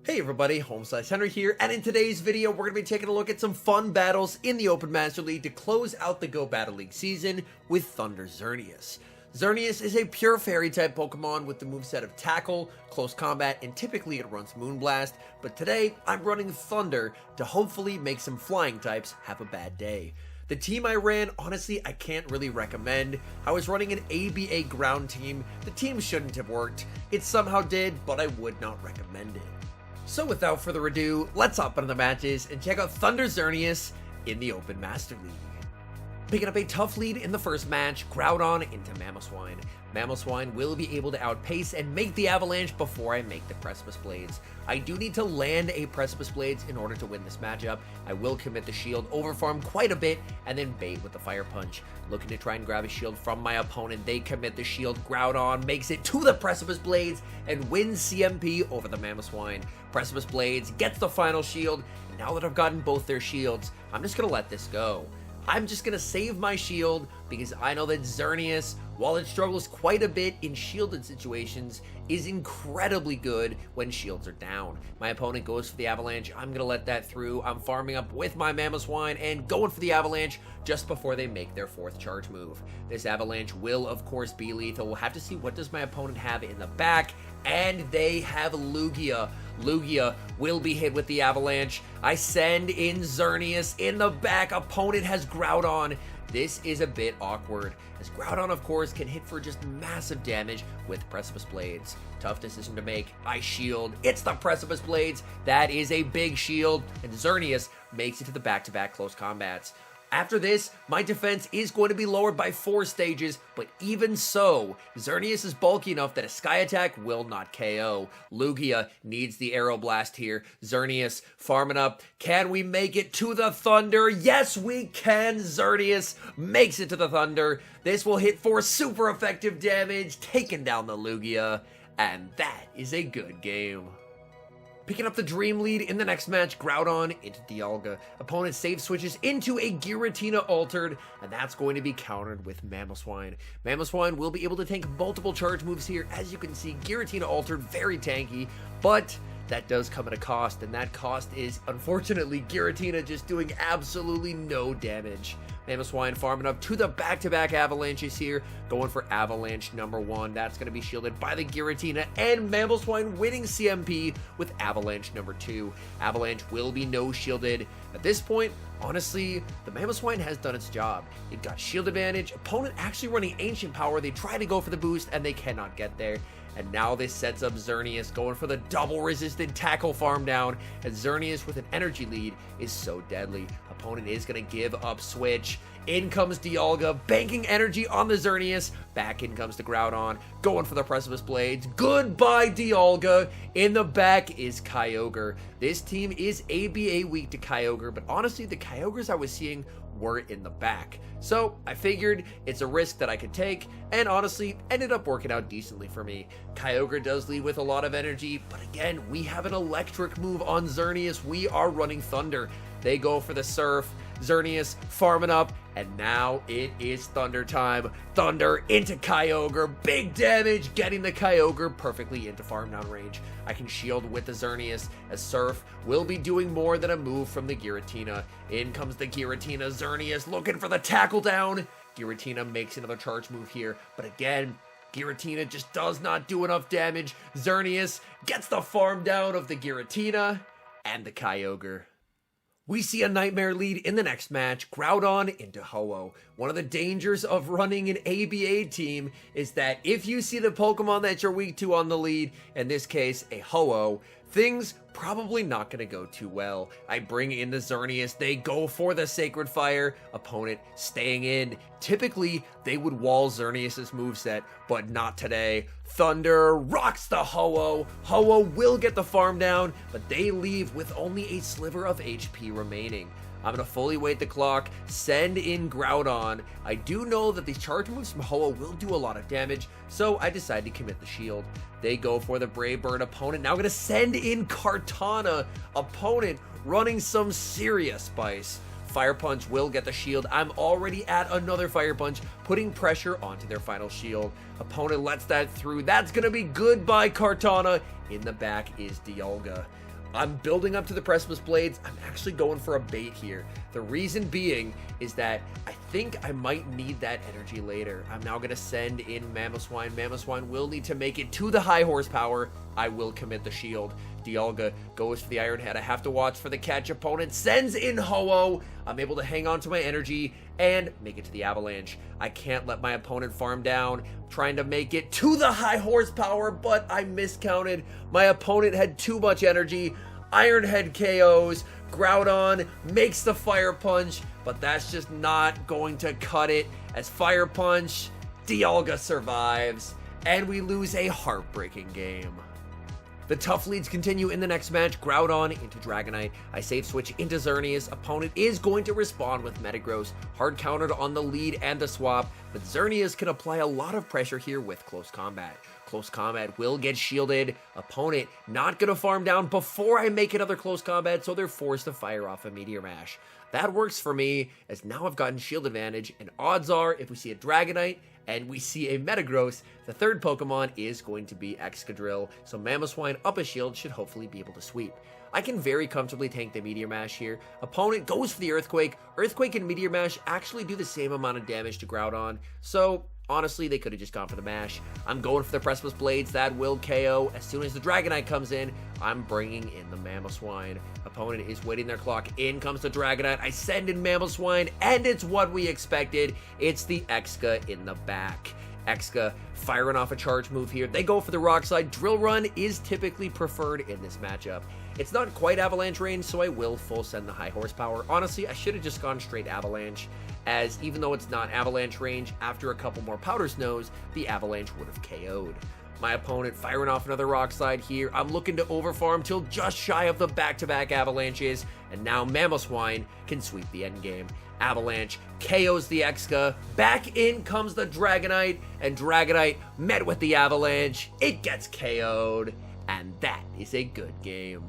Hey everybody, HomeSliceHenry here, and in today's video we're going to be taking a look at some fun battles in the Open Master League to close out the Go Battle League season with Thunder XERNEAS. XERNEAS is a pure fairy type Pokemon with the moveset of Tackle, Close Combat, and typically it runs Moonblast, but today I'm running Thunder to hopefully make some flying types have a bad day. The team I ran, honestly, I can't really recommend. I was running an ABA ground team. The team shouldn't have worked. It somehow did, but I would not recommend it. So without further ado, let's hop into the matches and check out Thunder XERNEAS in the Open Master League. Picking up a tough lead in the first match, Groudon into Mamoswine. Mamoswine will be able to outpace and make the Avalanche before I make the Precipice Blades. I do need to land a Precipice Blades in order to win this matchup. I will commit the shield, overfarm quite a bit, and then bait with the Fire Punch. Looking to try and grab a shield from my opponent, they commit the shield. Groudon makes it to the Precipice Blades and wins CMP over the Mamoswine. Precipice Blades gets the final shield, and now that I've gotten both their shields, I'm just going to let this go. I'm just going to save my shield because I know that XERNEAS, while it struggles quite a bit in shielded situations, is incredibly good when shields are down. My opponent goes for the Avalanche. I'm going to let that through. I'm farming up with my Mamoswine and going for the Avalanche just before they make their fourth charge move. This Avalanche will, of course, be lethal. We'll have to see what does my opponent have in the back, and they have Lugia. Lugia will be hit with the Avalanche. I send in XERNEAS in the back. Opponent has Groudon. This is a bit awkward, as Groudon, of course, can hit for just massive damage with Precipice Blades. Tough decision to make. I shield. It's the Precipice Blades. That is a big shield, and XERNEAS makes it to the back-to-back close combats. After this, my defense is going to be lowered by 4 stages, but even so, XERNEAS is bulky enough that a Sky Attack will not KO. Lugia needs the Aero Blast here. XERNEAS farming up. Can we make it to the Thunder? Yes, we can. XERNEAS makes it to the Thunder. This will hit for super effective damage, taking down the Lugia, and that is a good game. Picking up the dream lead in the next match, Groudon into Dialga. Opponent save switches into a Giratina Altered, and that's going to be countered with Mamoswine. Mamoswine will be able to tank multiple charge moves here. As you can see, Giratina Altered, very tanky, but that does come at a cost, and that cost is, unfortunately, Giratina just doing absolutely no damage. Mamoswine farming up to the back-to-back Avalanches here, going for Avalanche number 1. That's going to be shielded by the Giratina, and Mamoswine winning CMP with Avalanche number 2. Avalanche will be no-shielded. At this point, honestly, the Mamoswine has done its job. It got shield advantage. Opponent actually running Ancient Power. They try to go for the boost, and they cannot get there. And now this sets up XERNEAS going for the double resisted tackle farm down, and XERNEAS with an energy lead is so deadly. Opponent is going to give up switch. In comes Dialga, banking energy on the XERNEAS. Back in comes the Groudon, going for the Precipice Blades. Goodbye, Dialga. In the back is Kyogre. This team is ABA weak to Kyogre, but honestly, the Kyogres I was seeing were in the back. So I figured it's a risk that I could take, and honestly, ended up working out decently for me. Kyogre does lead with a lot of energy, but again, we have an electric move on XERNEAS. We are running Thunder. They go for the Surf. XERNEAS farming up, and now it is Thunder time. Thunder into Kyogre, big damage, getting the Kyogre perfectly into farm down range. I can shield with the XERNEAS, as Surf will be doing more than a move from the Giratina. In comes the Giratina. XERNEAS looking for the tackle down. Giratina makes another charge move here, but again, Giratina just does not do enough damage. XERNEAS gets the farm down of the Giratina and the Kyogre. We see a nightmare lead in the next match, Groudon into Ho-Oh. One of the dangers of running an ABA team is that if you see the Pokemon that you're weak to on the lead, in this case a Ho-Oh, things probably not going to go too well. I bring in the XERNEAS, they go for the Sacred Fire, opponent staying in. Typically, they would wall XERNEAS' moveset, but not today. Thunder rocks the Ho-Oh. Ho-Oh will get the farm down, but they leave with only a sliver of HP remaining. I'm going to fully wait the clock, send in Groudon. I do know that these charge moves from Ho-Oh will do a lot of damage, so I decide to commit the shield. They go for the Brave Bird. Opponent now going to send in Kartana. Opponent running some serious spice. Fire Punch will get the shield. I'm already at another Fire Punch, putting pressure onto their final shield. Opponent lets that through. That's going to be goodbye, Kartana. In the back is Dialga. I'm building up to the Precipice Blades. I'm actually going for a bait here. The reason being is that I think I might need that energy later. I'm now going to send in Mamoswine. Mamoswine will need to make it to the high horsepower. I will commit the shield. Dialga goes for the Iron Head. I have to watch for the catch. Opponent sends in Ho-Oh. I'm able to hang on to my energy and make it to the Avalanche. I can't let my opponent farm down. I'm trying to make it to the high horsepower, but I miscounted. My opponent had too much energy. Iron Head KOs. Groudon makes the Fire Punch, but that's just not going to cut it. As Fire Punch, Dialga survives, and we lose a heartbreaking game. The tough leads continue in the next match. Groudon into Dragonite. I save switch into XERNEAS. Opponent is going to respond with Metagross. Hard countered on the lead and the swap, but XERNEAS can apply a lot of pressure here with close combat. Close combat will get shielded. Opponent not going to farm down before I make another close combat, so they're forced to fire off a Meteor Mash. That works for me, as now I've gotten shield advantage, and odds are if we see a Dragonite and we see a Metagross, the third Pokemon is going to be Excadrill, so Mamoswine up a shield should hopefully be able to sweep. I can very comfortably tank the Meteor Mash here. Opponent goes for the Earthquake. Earthquake and Meteor Mash actually do the same amount of damage to Groudon, so honestly, they could have just gone for the mash. I'm going for the Precipice Blades. That will KO. As soon as the Dragonite comes in, I'm bringing in the Mamoswine. Opponent is waiting their clock. In comes the Dragonite. I send in Mamoswine, and it's what we expected. It's the Exa in the back. Exa firing off a charge move here. They go for the Rock Slide. Drill Run is typically preferred in this matchup. It's not quite Avalanche range, so I will full send the high horsepower. Honestly, I should have just gone straight Avalanche, as even though it's not Avalanche range, after a couple more Powder Snows, the Avalanche would have KO'd. My opponent firing off another Rock Slide here. I'm looking to overfarm till just shy of the back-to-back Avalanches, and now Mamoswine can sweep the endgame. Avalanche KOs the Exa. Back in comes the Dragonite, and Dragonite met with the Avalanche. It gets KO'd, and that is a good game.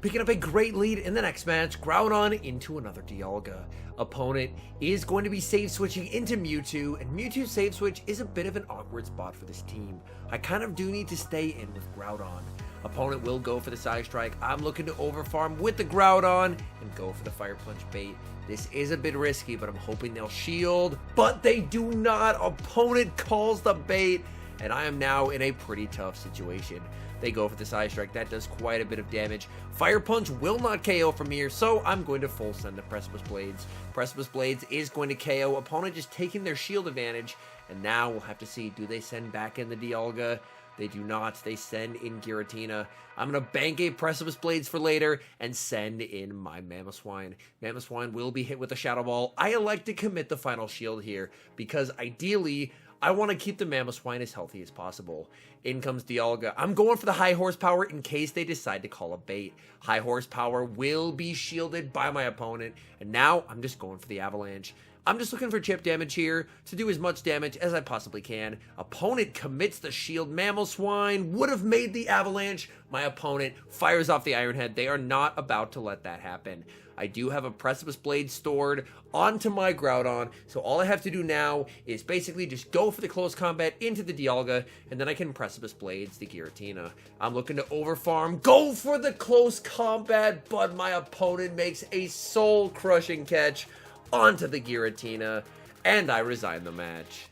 Picking up a great lead in the next match, Groudon into another Dialga. Opponent is going to be save switching into Mewtwo, and Mewtwo's save switch is a bit of an awkward spot for this team. I kind of do need to stay in with Groudon. Opponent will go for the Side Strike. I'm looking to overfarm with the Groudon and go for the Fire Punch bait. This is a bit risky, but I'm hoping they'll shield, but they do not. Opponent calls the bait, and I am now in a pretty tough situation. They go for the Side Strike. That does quite a bit of damage. Fire Punch will not KO from here, so I'm going to full send the Precipice Blades. Precipice Blades is going to KO. Opponent just taking their shield advantage, and now we'll have to see, do they send back in the Dialga? They do not. They send in Giratina. I'm going to bank a Precipice Blades for later and send in my Mamoswine. Mamoswine will be hit with a Shadow Ball. I elect to commit the final shield here because ideally I want to keep the Mamoswine as healthy as possible. In comes Dialga. I'm going for the high horsepower in case they decide to call a bait. High horsepower will be shielded by my opponent, and now I'm just going for the Avalanche. I'm just looking for chip damage here to do as much damage as I possibly can. Opponent commits the shield. Mamoswine would have made the Avalanche. My opponent fires off the Iron Head. They are not about to let that happen. I do have a Precipice Blade stored onto my Groudon, so all I have to do now is basically just go for the close combat into the Dialga, and then I can Precipice Blades the Giratina. I'm looking to overfarm, go for the close combat, but my opponent makes a soul-crushing catch onto the Giratina, and I resign the match.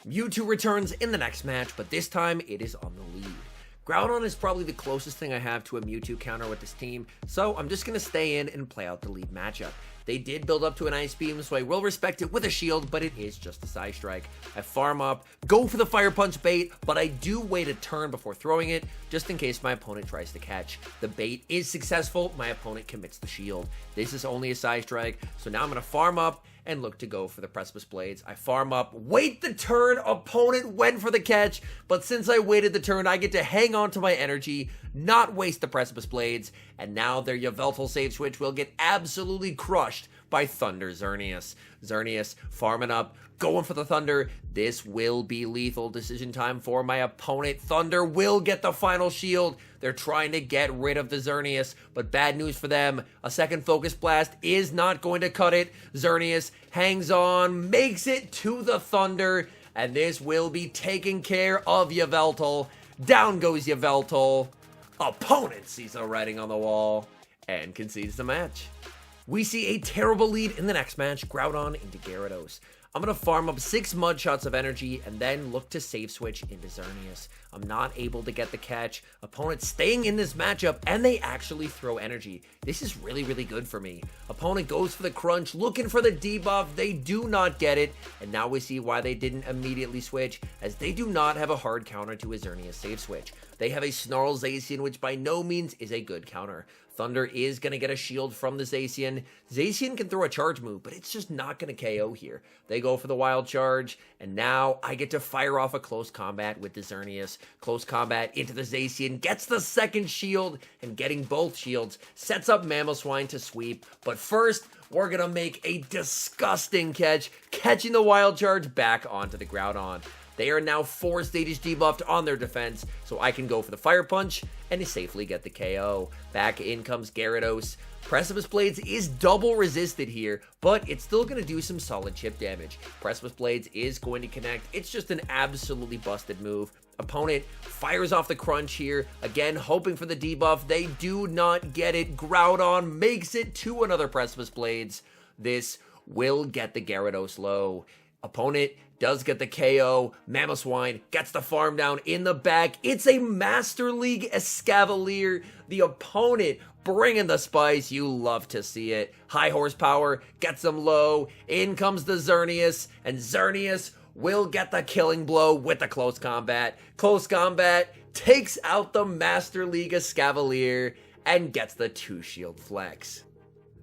Mewtwo returns in the next match, but this time it is on the lead. Groudon is probably the closest thing I have to a Mewtwo counter with this team, so I'm just going to stay in and play out the lead matchup. They did build up to an Ice Beam, so I will respect it with a shield, but it is just a Side Strike. I farm up, go for the Fire Punch bait, but I do wait a turn before throwing it, just in case my opponent tries to catch. The bait is successful, my opponent commits the shield. This is only a Side Strike, so now I'm going to farm up and look to go for the Precipice Blades. I farm up, wait the turn, opponent went for the catch, but since I waited the turn, I get to hang on to my energy, not waste the Precipice Blades, and now their Yveltal save switch will get absolutely crushed by Thunder XERNEAS. XERNEAS farming up, going for the Thunder. This will be lethal. Decision time for my opponent. Thunder will get the final shield. They're trying to get rid of the XERNEAS, but bad news for them. A second Focus Blast is not going to cut it. XERNEAS hangs on, makes it to the Thunder, and this will be taking care of Yveltal. Down goes Yveltal. Opponent sees the writing on the wall and concedes the match. We see a terrible lead in the next match, Groudon into Gyarados. I'm going to farm up 6 mud shots of energy and then look to save switch into XERNEAS. I'm not able to get the catch. Opponent staying in this matchup, and they actually throw energy. This is really, really good for me. Opponent goes for the crunch, looking for the debuff. They do not get it, and now we see why they didn't immediately switch, as they do not have a hard counter to a XERNEAS save switch. They have a Snarl Zacian, which by no means is a good counter. Thunder is going to get a shield from the Zacian. Zacian can throw a charge move, but it's just not going to KO here. They go for the wild charge, and now I get to fire off a close combat with the XERNEAS. Close combat into the Zacian, gets the second shield, and getting both shields sets up Mamoswine to sweep. But first, we're going to make a disgusting catch, catching the wild charge back onto the Groudon. They are now 4 stages debuffed on their defense, so I can go for the Fire Punch and safely get the KO. Back in comes Gyarados. Precipice Blades is double resisted here, but it's still going to do some solid chip damage. Precipice Blades is going to connect. It's just an absolutely busted move. Opponent fires off the crunch here, again hoping for the debuff. They do not get it. Groudon makes it to another Precipice Blades. This will get the Gyarados low. Opponent does get the KO. Mamoswine gets the farm down in the back. It's a Master League Excadrill. The opponent bringing the spice. You love to see it. High horsepower gets them low. In comes the XERNEAS, and XERNEAS will get the killing blow with the close combat. Close combat takes out the Master League Excadrill and gets the 2-shield flex.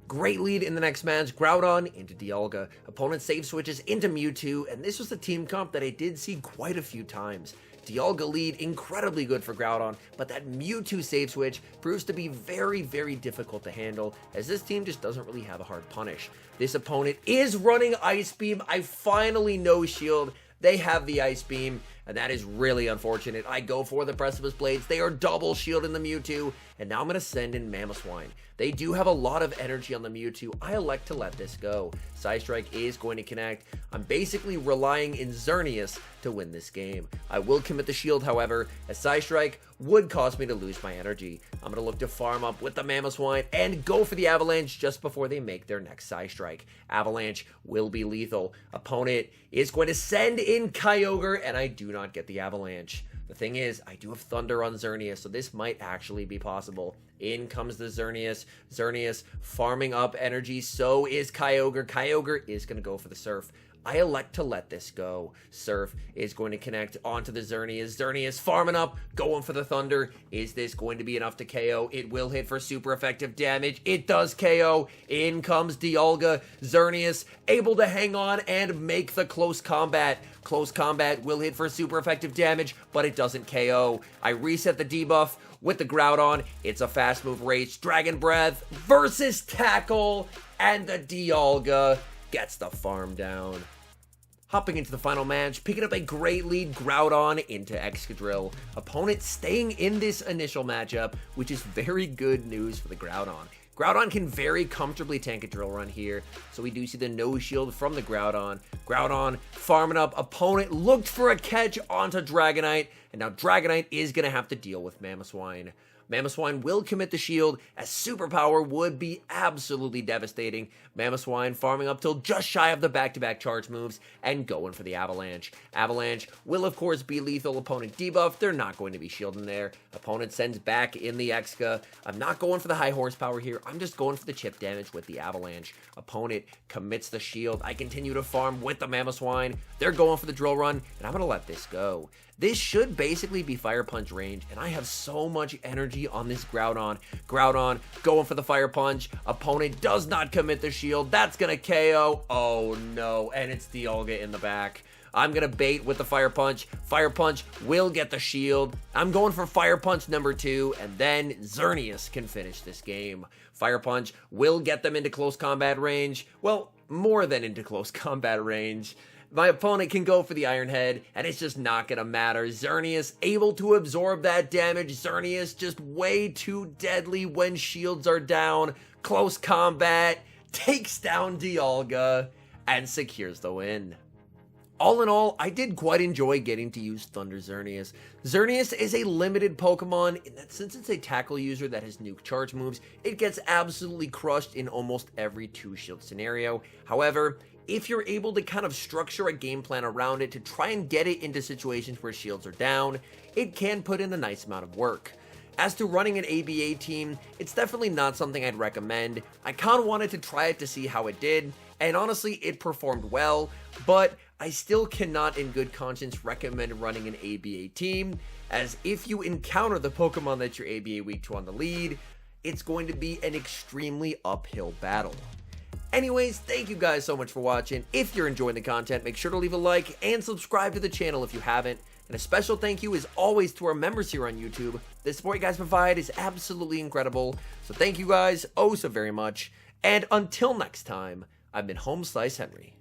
Great lead in the next match, Groudon into Dialga. Opponent save switches into Mewtwo, and this was the team comp that I did see quite a few times. Dialga lead, incredibly good for Groudon, but that Mewtwo save switch proves to be very, very difficult to handle, as this team just doesn't really have a hard punish. This opponent is running Ice Beam. I finally no shield. They have the Ice Beam, and that is really unfortunate. I go for the Precipice Blades. They are double shielding the Mewtwo, and now I'm going to send in Mamoswine. They do have a lot of energy on the Mewtwo. I elect to let this go. Side Strike is going to connect. I'm basically relying in XERNEAS to win this game. I will commit the shield, however, as Side Strike would cause me to lose my energy. I'm going to look to farm up with the Mamoswine and go for the Avalanche just before they make their next Side Strike. Avalanche will be lethal. Opponent is going to send in Kyogre, and I do not get the Avalanche. The thing is, I do have Thunder on XERNEAS, so this might actually be possible. In comes the XERNEAS. XERNEAS farming up energy, so is Kyogre. Kyogre is going to go for the Surf. I elect to let this go. Surf is going to connect onto the XERNEAS. XERNEAS farming up, going for the Thunder. Is this going to be enough to KO? It will hit for super effective damage. It does KO. In comes Dialga. XERNEAS able to hang on and make the close combat. Close combat will hit for super effective damage, but it doesn't KO. I reset the debuff with the Groudon. It's a fast move race. Dragon Breath versus Tackle, and the Dialga gets the farm down. Hopping into the final match, picking up a great lead, Groudon into Excadrill. Opponent staying in this initial matchup, which is very good news for the Groudon. Groudon can very comfortably tank a drill run here, so we do see the no shield from the Groudon. Groudon farming up. Opponent looked for a catch onto Dragonite, and now Dragonite is going to have to deal with Mamoswine. Mamoswine will commit the shield, as superpower would be absolutely devastating. Mamoswine farming up till just shy of the back-to-back charge moves and going for the Avalanche. Avalanche will, of course, be lethal. Opponent debuff. They're not going to be shielding there. Opponent sends back in the Exca. I'm not going for the high horsepower here. I'm just going for the chip damage with the Avalanche. Opponent commits the shield. I continue to farm with the Mamoswine. They're going for the drill run, and I'm going to let this go. This should basically be Fire Punch range, and I have so much energy on this Groudon. Groudon going for the Fire Punch. Opponent does not commit the shield. That's going to KO. Oh no, and it's Dialga in the back. I'm going to bait with the Fire Punch. Fire Punch will get the shield. I'm going for Fire Punch number 2, and then XERNEAS can finish this game. Fire Punch will get them into close combat range. Well, more than into close combat range. My opponent can go for the Iron Head, and it's just not going to matter. XERNEAS able to absorb that damage. XERNEAS just way too deadly when shields are down. Close combat, takes down Dialga, and secures the win. All in all, I did quite enjoy getting to use Thunder XERNEAS. XERNEAS is a limited Pokemon in that since it's a tackle user that has nuke charge moves, it gets absolutely crushed in almost every 2-shield scenario. However, if you're able to kind of structure a game plan around it to try and get it into situations where shields are down, it can put in a nice amount of work. As to running an ABA team, it's definitely not something I'd recommend. I kind of wanted to try it to see how it did, and honestly, it performed well, but I still cannot in good conscience recommend running an ABA team, as if you encounter the Pokemon that you're ABA weak to on the lead, it's going to be an extremely uphill battle. Anyways, thank you guys so much for watching. If you're enjoying the content, make sure to leave a like and subscribe to the channel if you haven't. And a special thank you as always to our members here on YouTube. The support you guys provide is absolutely incredible. So thank you guys oh so very much. And until next time, I've been HomeSliceHenry.